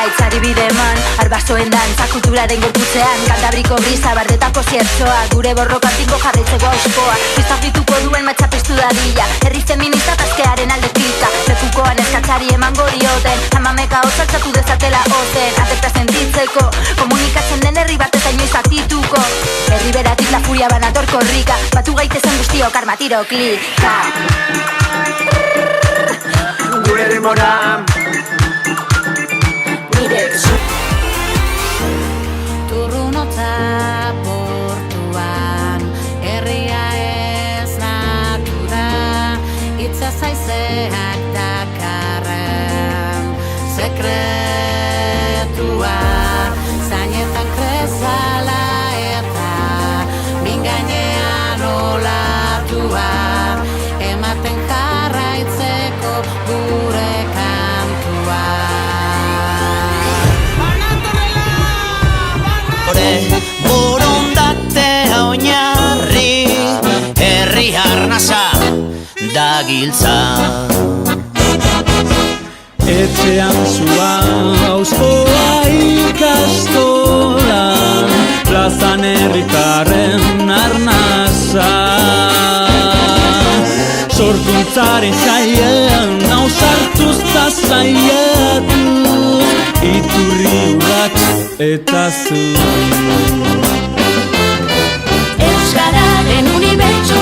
emaitzari bide eman. Arbasoen dantza kulturaren gorputzean, Kantabriko brisa, bardetako ziertzoa, gure borrokantingo jarraitzeko auskoa. Biztafituko duen matxapestu dadila, herri feminista taskearen alde klika. Lekukoan eskatzari emango dioten, amameka otzaltzatu dezatela ozen. Aterta sentitzeko, komunikatzen den herri bat eta inoiz aktituko. Herri beratik la furia banator korrika, batu gaitezen guztiok armatiro klika. Gure denbora Turrunotza portuan, herria ez natura, itza zaizeak dakarren sekretua, zainetan krezala eta mingainean olatua, ematen jarraitzeko gure kantua. Borondatea oinarri, herri arnasa da giltza. Etxean zua auskoa ikastolan, plazan herritarren arnasa. Sorkuntzaren saiean, nausartuz da saiatuz, iturri urak eta zu. Euskararen unibertsu